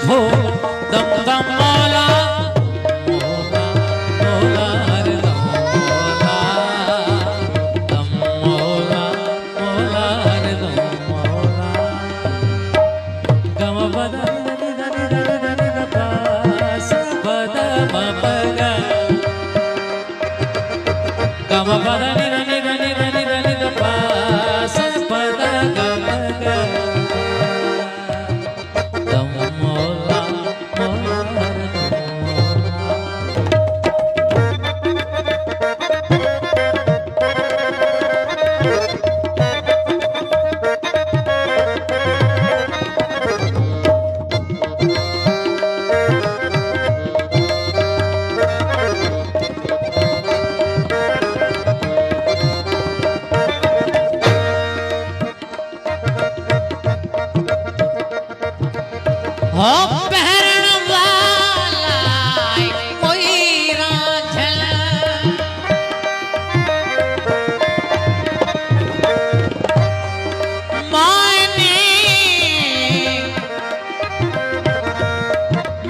भो दम दम मौला मौला मौला हर दम मौला दम मौला मौला हर दम मौला गम बदा नि दा पास बदा बगा गम बदा नि दा पास बदा बगा हो पहरण वाला कोई रांझल मायने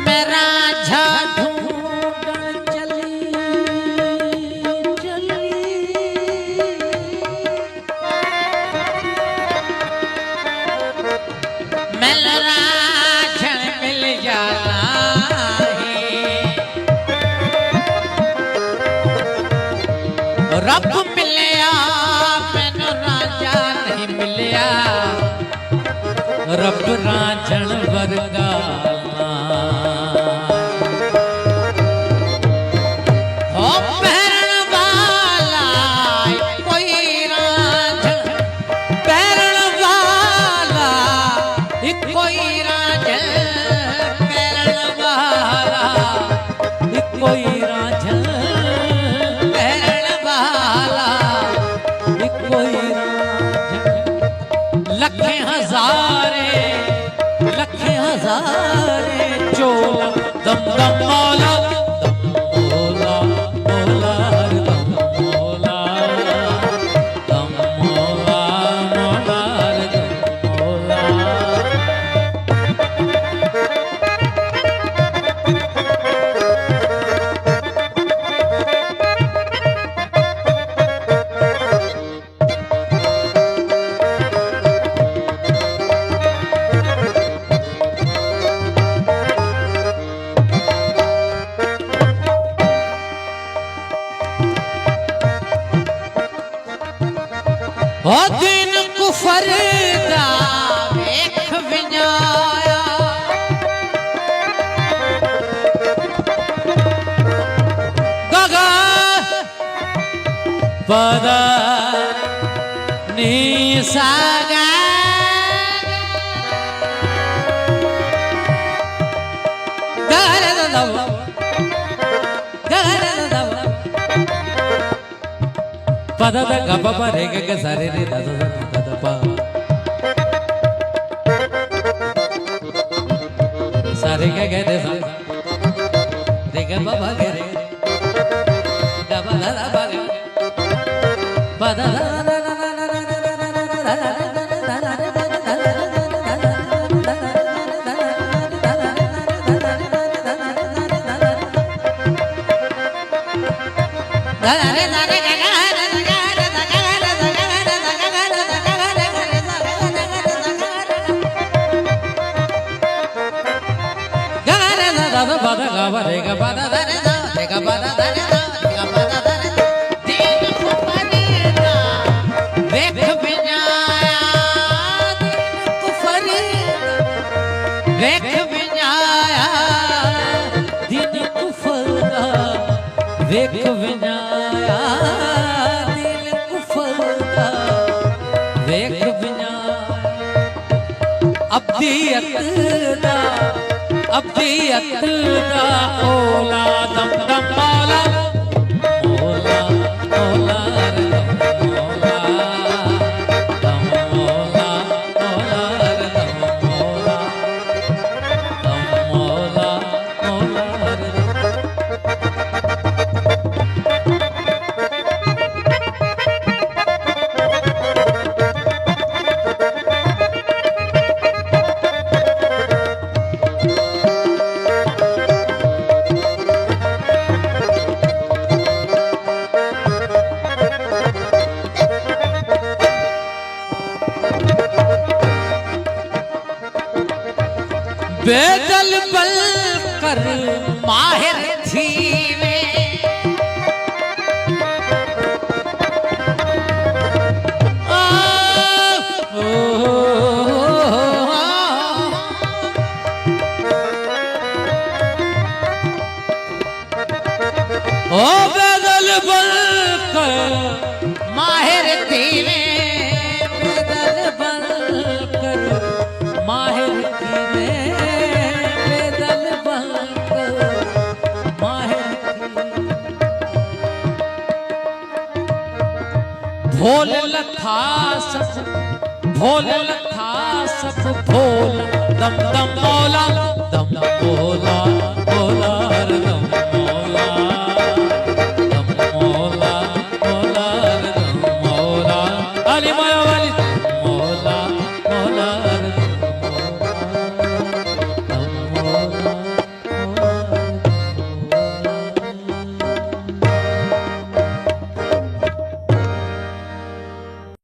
मेरा झाड़ू चली चली मेरा रब मिलिया मैनू राजा नहीं मिलिया रब रांझण वर्गा हो पैरण वाला कोई रांझण पैरण वाला कोई रांझण पैरण वाला कोई रांझण लखे हजारे चोला दम दम मौला दम मौला मौला हर दम मौला दम मौला मौला हर दम मौला ओ दिन कुफर दा वेख विजाया गगा पदा नी सागा गरे दव पदा दा ग प रे ग ग सा रे रे दा दा दा दा पा सा रे ग ग रे सा रे ग प प ग रे ग प दा दा पा ग प दा दा दा दा bada gaba rega bada dare da rega bada dare da rega bada dare din kufarida dekh binaya din kufarida dekh binaya din kufarida dekh binaya din kufarida dekh binaya abdiyat da अबियत दा ओला दम दम मौला मौला मौला रे मौला दम मौला मौला रे दम मौला दम मौला मौला रे बेदल बल कर माहिर थी वे ओ बेदल बल कर माहिर थी वे बेदल बल कर माहिर थी वे भोल लथा सब भोल लथा सब भोल दम दम मौला दम दम मौला